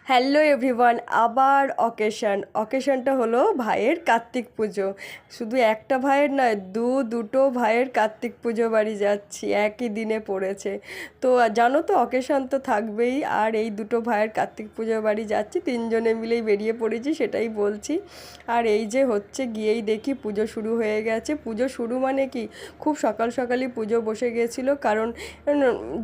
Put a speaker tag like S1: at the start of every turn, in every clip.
S1: Hello everyone, আবার অকেশনটা হলো ভাইয়ের কার্তিক পুজো। শুধু একটা ভাইয়ের নয়, দুটো ভাইয়ের কার্তিক পুজো বাড়ি যাচ্ছি, একই দিনে পড়েছে। তো জানো তো অকেশন তো থাকবেই। আর এই দুটো ভাইয়ের কার্তিক পুজো বাড়ি যাচ্ছি, তিনজনে মিলেই বেরিয়ে পড়েছি, সেটাই বলছি। আর এই যে হচ্ছে গিয়েই দেখি পুজো শুরু হয়ে গেছে। পুজো শুরু মানে কি, খুব সকাল সকালই পুজো বসে গেছিলো। কারণ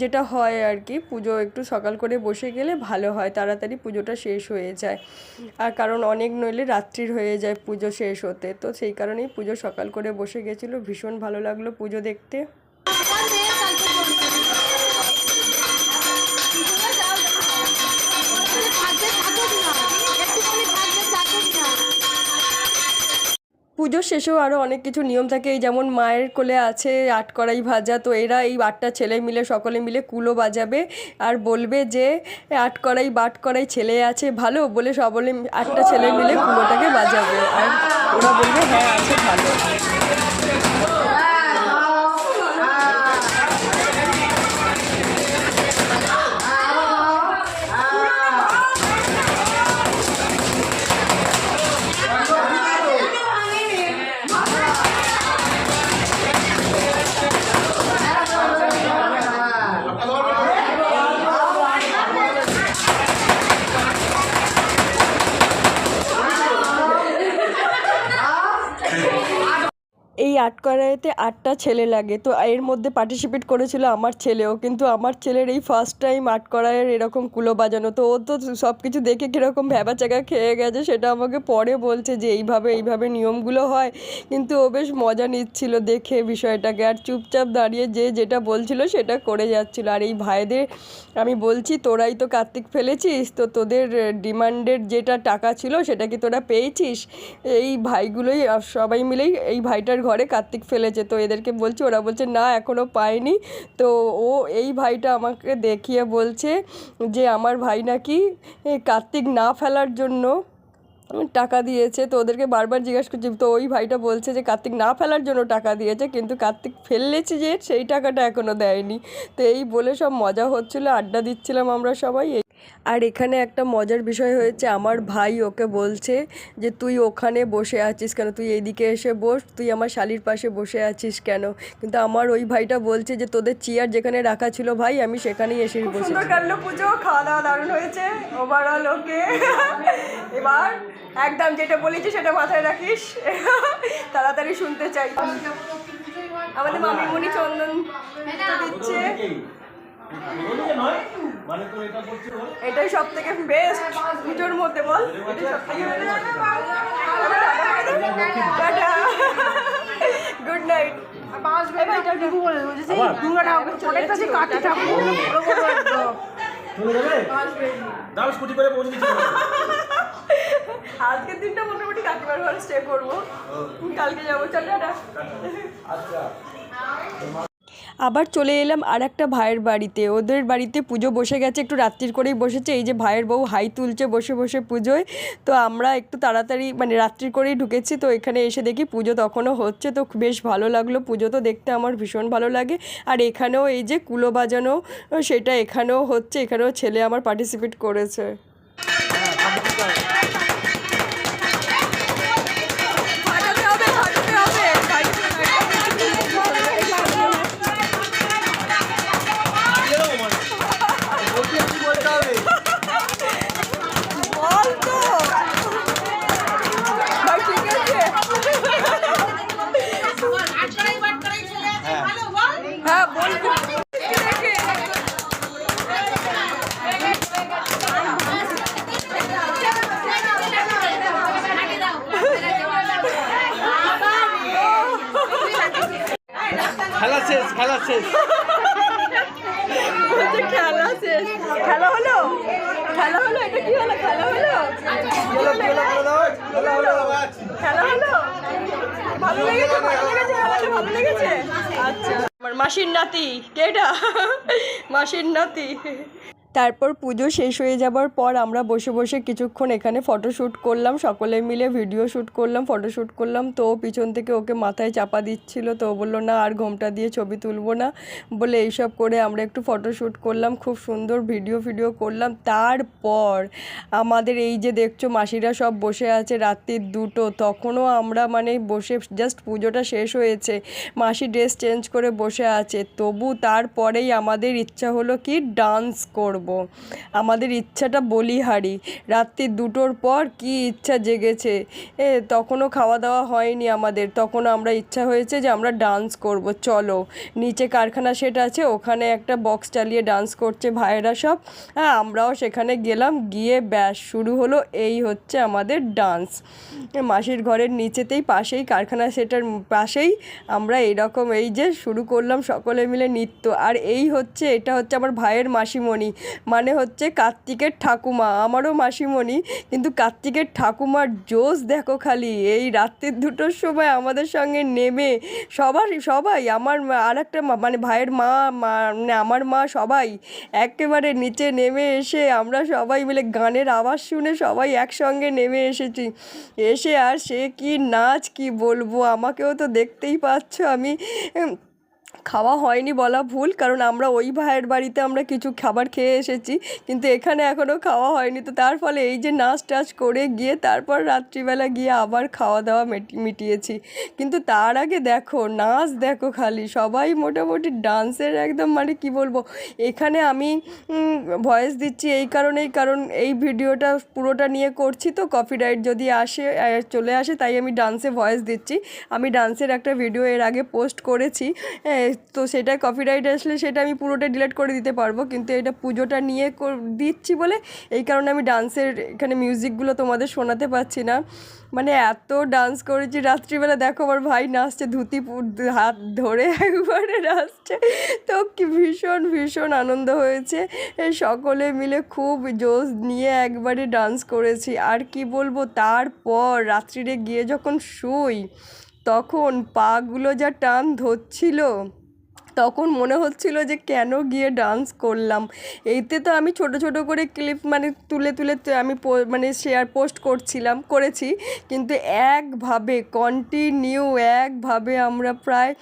S1: যেটা হয় আর কি, পুজো একটু সকাল করে বসে গেলে ভালো হয়, তাড়াতাড়ি পুজোটা শেষ হয়ে যায়। আর কারণ অনেক নইলে রাত্রির হয়ে যায় পুজো শেষ হতে, তো সেই কারণেই পুজো সকাল করে বসে গেছিলো। ভীষণ ভালো লাগলো পুজো দেখতে। পুজোর শেষেও আরও অনেক কিছু নিয়ম থাকে, এই যেমন মায়ের কোলে আছে আটকড়াই ভাজা, তো এরা এই 8টা ছেলে মিলে সকলে মিলে কুলো বাজাবে আর বলবে যে আটকড়াই বাটকড়াই ছেলে আছে ভালো বলে, সকলে 8টা ছেলে মিলে কুলোটাকে বাজাবে। আর ওরা বলবে হ্যাঁ আছে ভালো। এই আটকড়াইতে 8টা ছেলে লাগে, তো এর মধ্যে পার্টিসিপেট করেছিল আমার ছেলেও, কিন্তু আমার ছেলের এই ফার্স্ট টাইম আটকড়াইয়ের এরকম কুলো বাজানো, তো ও তো সব কিছু দেখে কীরকম ভ্যাবাচ্যাকা খেয়ে গেছে, সেটা আমাকে পরে বলছে যে এইভাবে নিয়মগুলো হয়। কিন্তু ও বেশ মজা নিচ্ছিল দেখে বিষয়টাকে, আর চুপচাপ দাঁড়িয়ে যে যেটা বলছিল সেটা করে যাচ্ছিল। আর এই ভাইদের আমি বলছি, তোরাই তো কার্তিক ফেলেছিস, তো তোদের ডিমান্ডের যেটা টাকা ছিল সেটা কি তোরা পেয়েছিস? এই ভাইগুলোই সবাই মিলেই এই ভাইটার ঘরে কার্তিক ফেলেছে, তো এদেরকে বলছি, ওরা বলছে না এখনও পায়নি। তো ও এই ভাইটা আমাকে দেখিয়ে বলছে যে আমার ভাই নাকি কার্তিক না ফেলার জন্য টাকা দিয়েছে। তো ওদেরকে বারবার জিজ্ঞাসা করছি, তো ওই ভাইটা বলছে যে কার্তিক না ফেলার জন্য টাকা দিয়েছে, কিন্তু কার্তিক ফেলেছে যে সেই টাকাটা এখনও দেয়নি। তো এই বলে সব মজা হচ্ছিলো, আড্ডা দিচ্ছিলাম আমরা সবাই। আর এখানে একটা মজার বিষয় হয়েছে, আমার ভাই ওকে বলছে যে তুই ওখানে বসে আছিস কেন, তুই এইদিকে এসে বস, তুই আমার শালির পাশে বসে আছিস কেন। কিন্তু আমার ওই ভাইটা বলছে যে তোদের চেয়ার যেখানে রাখা ছিল ভাই, আমি সেখানেই এসে বসে। সুন্দর কাটলো পুজো, খাওয়া দাওয়া দারুণ হয়েছে ওভারঅল। ওকে, এবার একদম যেটা বলেছি সেটা মাথায় রাখিস, তাড়াতাড়ি শুনতে চাই। আমাদের মামিমণি চন্দন দিচ্ছে, এটাই সব থেকে বেস্ট পুজোর মধ্যে, বল গুড নাইট। আজকের দিনটা মোটামুটি কাকিমার ঘরে স্টে করবো, কালকে যাবো। আচ্ছা, আবার চলে এলাম আর একটা ভাইয়ের বাড়িতে। ওদের বাড়িতে পুজো বসে গেছে, একটু রাত্রির করেই বসেছে। এই যে ভাইয়ের বউ হাই তুলছে বসে বসে পুজোয়, তো আমরা একটু তাড়াতাড়ি মানে রাত্রির করেই ঢুকেছি। তো এখানে এসে দেখি পুজো তখনও হচ্ছে, তো বেশ ভালো লাগলো। পুজো তো দেখতে আমার ভীষণ ভালো লাগে। আর এখানেও এই যে কুলো বাজানো, সেটা এখানেও হচ্ছে, এখানেও ছেলে আমার পার্টিসিপেট করেছে।
S2: খেলা শেষ
S1: খেলা শেষ, খেলা হলো, এটা কি হলো? খেলা হলো, ভালো লেগেছে, ভালো লেগেছে। আচ্ছা, আমার মাসির নাতি, কেটা মাসির নাতি। তারপর পুজো শেষ হয়ে যাবার পর আমরা বসে বসে কিছুক্ষণ এখানে ফটোশ্যুট করলাম, সকলে মিলে ভিডিও শ্যুট করলাম, ফটোশ্যুট করলাম। তো পিছন থেকে ওকে মাথায় চাপা দিচ্ছিল, তো ও বললো না আর ঘোমটা দিয়ে ছবি তুলবো না বলে এইসব করে আমরা একটু ফটোশ্যুট করলাম, খুব সুন্দর ভিডিও করলাম। তারপর আমাদের এই যে দেখছো মাসিরা সব বসে আছে রাত্রির 2টো, তখনও আমরা মানে বসে জাস্ট পুজোটা শেষ হয়েছে, মাসি ড্রেস চেঞ্জ করে বসে আছে, তবু তারপরেই আমাদের ইচ্ছা হলো কি ডান্স করব। আমাদের ইচ্ছাটা বলিহারি, রাত্রি 2টোর পর কি ইচ্ছা জেগেছে, তখনও খাওয়া দাওয়া হয়নি আমাদের, তখনও আমরা ইচ্ছা হয়েছে যে আমরা ডান্স করব, চলো নিচে কারখানা সেট আছে, ওখানে একটা বক্স চালিয়ে ডান্স করছে ভাইয়েরা সব। হ্যাঁ, আমরাও সেখানে গেলাম, গিয়ে ব্যাস শুরু হলো, এই হচ্ছে আমাদের ডান্স। মাসির ঘরের নিচেতেই পাশেই কারখানা সেটার পাশেই আমরা এইরকম এই যে শুরু করলাম সকলে মিলে নৃত্য। আর এটা হচ্ছে আমার ভাইয়ের মাসিমণি, মানে হচ্ছে কার্তিকের ঠাকুমা, আমারও মাসিমণি, কিন্তু কার্তিকের ঠাকুমার জোশ দেখো খালি। এই রাত্রির 2টোর সময় আমাদের সঙ্গে নেমে সবাই আমার আর একটা মানে ভাইয়ের মা, মানে আমার মা, সবাই একেবারে নিচে নেমে এসে আমরা সবাই মিলে গানের আওয়াজ শুনে সবাই একসঙ্গে নেমে এসেছি। এসে আর সে কি নাচ, কি বলবো, আমাকেও তো দেখতেই পাচ্ছ আমি খাওয়া হয়নি বলা ভুল, কারণ আমরা ওই ভাইয়ের বাড়িতে আমরা কিছু খাবার খেয়ে এসেছি, কিন্তু এখানে এখনও খাওয়া হয়নি। তো তার ফলে এই যে নাচ টাচ করে গিয়ে তারপর রাত্রিবেলা গিয়ে আবার খাওয়া দাওয়া মিটিয়েছি। কিন্তু তার আগে দেখো নাচ দেখো খালি, সবাই মোটামুটি ডান্সের একদম মানে কি বলবো। এখানে আমি ভয়েস দিচ্ছি এই কারণেই, কারণ এই ভিডিওটা পুরোটা নিয়ে করছি, তো কপিরাইট যদি চলে আসে, তাই আমি ডান্সে ভয়েস দিচ্ছি। আমি ডান্সের একটা ভিডিও এর আগে পোস্ট করেছি, তো সেটা কপিরাইট আসলে সেটা আমি পুরোটা ডিলিট করে দিতে পারবো, কিন্তু এটা পুজোটা নিয়ে দিচ্ছি বলে এই কারণে আমি ডান্সের এখানে মিউজিকগুলো তোমাদের শোনাতে পারছি না। মানে এত ডান্স করেছি রাত্রিবেলা, দেখো আমার ভাই নাচছে, ধুতি হাত ধরে একবারে নাচছে, তো কি ভীষণ আনন্দ হয়েছে। সকলে মিলে খুব জোশ নিয়ে একবারে ডান্স করেছি। আর কি বলবো, তারপর রাত্রিরে গিয়ে যখন শুই তখন পাগুলো যা টান ধরছিল, তখন মনে হচ্ছিল যে কেন গিয়ে ডান্স করলাম। এইতে তো আমি ছোট করে ক্লিপ মানে তুলে আমি মানে পোস্ট করেছি, কিন্তু কন্টিনিউ একভাবে আমরা প্রায়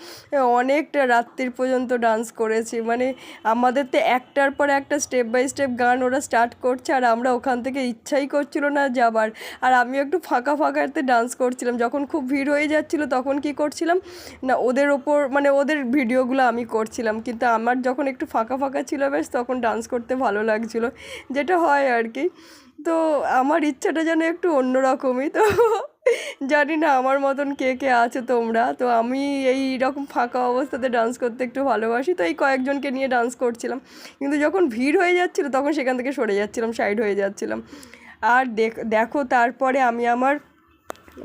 S1: অনেকটা রাত্রির পর্যন্ত ডান্স করেছি। মানে আমাদের তো একটার পর একটা স্টেপ বাই স্টেপ গান ওরা স্টার্ট করছে, আর আমরা ওখান থেকে ইচ্ছাই করছিল না যাবার। আর আমি একটু ফাঁকাতে ডান্স করছিলাম, যখন খুব ভিড় হয়ে যাচ্ছিলো তখন কি করছিলাম না, ওদের ওপর মানে ওদের ভিডিওগুলো আমি করছিলাম, কিন্তু আমার যখন একটু ফাঁকা ছিল বেশ, তখন ডান্স করতে ভালো লাগছিলো, যেটা হয় আর কি। তো আমার ইচ্ছাটা যেন একটু অন্যরকমই। তো জানি না আমার মতন কে আছে তোমরা, তো আমি এই রকম ফাঁকা অবস্থাতে ডান্স করতে একটু ভালোবাসি, তো এই কয়েকজনকে নিয়ে ডান্স করছিলাম, কিন্তু যখন ভিড় হয়ে যাচ্ছিলো তখন সেখান থেকে সরে যাচ্ছিলাম, সাইড হয়ে যাচ্ছিলাম। আর দেখো তারপরে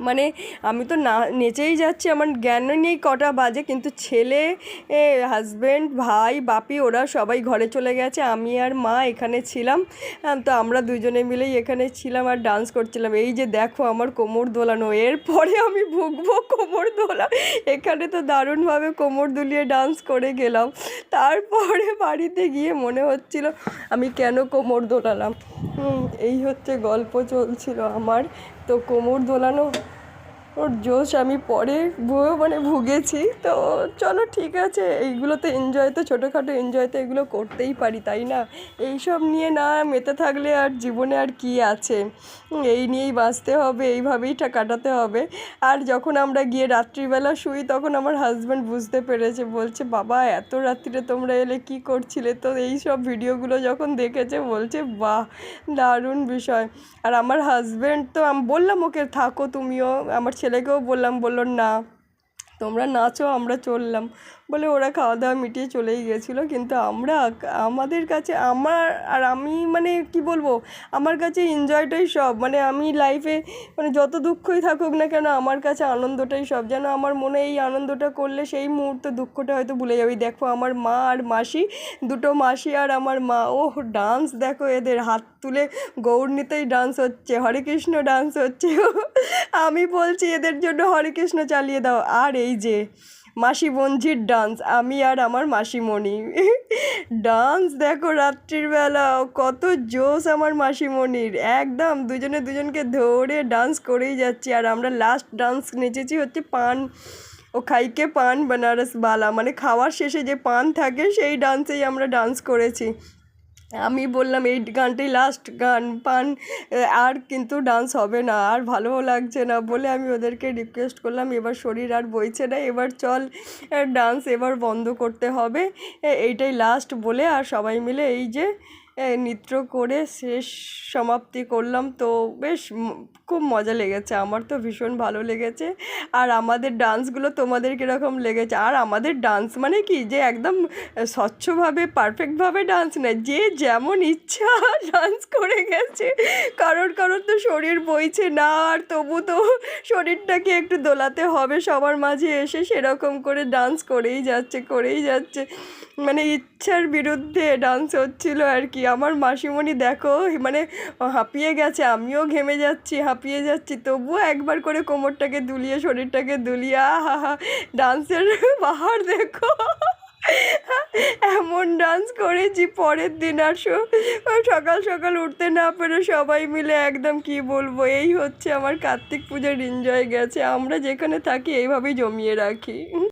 S1: মানে আমি তো নেচেই যাচ্ছি, আমার জ্ঞানও নেই কটা বাজে, কিন্তু ছেলে, হাজব্যান্ড, ভাই, বাপি ওরা সবাই ঘরে চলে গেছে, আমি আর মা এখানে ছিলাম। তো আমরা দুজনে মিলেই এখানে ছিলাম আর ডান্স করছিলাম। এই যে দেখো আমার কোমর দোলানো, এরপরে আমি ভুগবো কোমর দোলা। এখানে তো দারুণভাবে কোমর দুলিয়ে ডান্স করে গেলাম, তারপরে বাড়িতে গিয়ে মনে হচ্ছিল আমি কেন কোমর দোলালাম। এই হচ্ছে গল্প চলছিল আমার। তো কোমর দোলানো ওর জোশ আমি পরে মানে ভুগেছি। তো চলো ঠিক আছে, এইগুলো তো এনজয়, তো ছোটোখাটো এনজয় তো এগুলো করতেই পারি, তাই না? এইসব নিয়ে না মেতে থাকলে আর জীবনে আর কি আছে, এই নিয়েই বাঁচতে হবে, এইভাবেই কাটাতে হবে। আর যখন আমরা গিয়ে রাত্রিবেলা শুই তখন আমার হাজব্যান্ড বুঝতে পেরেছে, বলছে বাবা এত রাত্রিরে তোমরা এলে কি করছিলে? তো এই সব ভিডিওগুলো যখন দেখেছে বলছে বাহ দারুণ বিষয়। আর আমার হাজব্যান্ড তো আমি বললাম ওকে থাকো তুমিও, আমার ছেলেকেও বললাম, বললো না তোমরা নাচো আমরা চললাম বলে ওরা খাওয়া দাওয়া মিটিয়ে চলেই গেছিলো। কিন্তু আমাদের কাছে আমি মানে কি বলবো, আমার কাছে এনজয়টাই সব। মানে আমি লাইফে মানে যত দুঃখই থাকুক না কেন, আমার কাছে আনন্দটাই সব। যেন আমার মনে এই আনন্দটা করলে সেই মুহূর্তে দুঃখটা হয়তো ভুলে যাবে। দেখো আমার মা আর মাসি, দুটো মাসি আর আমার মা, ওহ ডান্স দেখো, এদের হাত তুলে গৌর নিতেই ডান্স হচ্ছে, হরে কৃষ্ণ ডান্স হচ্ছে। আমি বলছি এদের জন্য হরে কৃষ্ণ চালিয়ে দাও। আর এই যে মাসি বঞ্জির ডান্স, আমি আর আমার মাসিমণি ডান্স দেখো রাত্রির বেলা কত জোশ আমার মাসিমণির, একদম দুজনে দুজনকে ধরে ডান্স করেই যাচ্ছি। আর আমরা লাস্ট ডান্স নেচেছি হচ্ছে পান ও খাইকে পান বেনারস বালা, মানে খাওয়ার শেষে যে পান থাকে সেই ডান্সেই আমরা ডান্স করেছি। আমি বললাম এই গানটাই লাস্ট গান, পান আর কিন্তু ডান্স হবে না, আর ভালোও লাগছে না বলে আমি ওদেরকে রিকোয়েস্ট করলাম এবার শরীর আর বইছে না, এবার চল ডান্স এবার বন্ধ করতে হবে, এইটাই লাস্ট বলে আর সবাই মিলে এই যে নৃত্য করে শেষ সমাপ্তি করলাম। তো বেশ খুব মজা লেগেছে, আমার তো ভীষণ ভালো লেগেছে। আর আমাদের ডান্সগুলো তোমাদের কীরকম লেগেছে? আর আমাদের ডান্স মানে কি যে একদম স্বচ্ছভাবে পারফেক্টভাবে ডান্স নয়, যে যেমন ইচ্ছা ডান্স করে গেছে, কারোর কারোর তো শরীর বইছে না, আর তবু তো শরীরটাকে একটু দোলাতে হবে সবার মাঝে এসে, সেরকম করে ডান্স করেই যাচ্ছে, মানে ইচ্ছার বিরুদ্ধে ডান্স হচ্ছিল আর কি। আমার মাসিমণি দেখো মানে হাঁপিয়ে গেছে, আমিও ঘেমে যাচ্ছি, হাঁপিয়ে যাচ্ছি, তবুও একবার করে কোমরটাকে দুলিয়ে শরীরটাকে দুলিয়ে আহা ডান্সের বাহার দেখো এমন ডান্স করেছি। পরের দিন আর সকাল সকাল উঠতে না পেরে সবাই মিলে একদম কি বলবো, এই হচ্ছে আমার কার্তিক পুজোর এনজয় গেছে। আমরা যেখানে থাকি এইভাবেই জমিয়ে রাখি।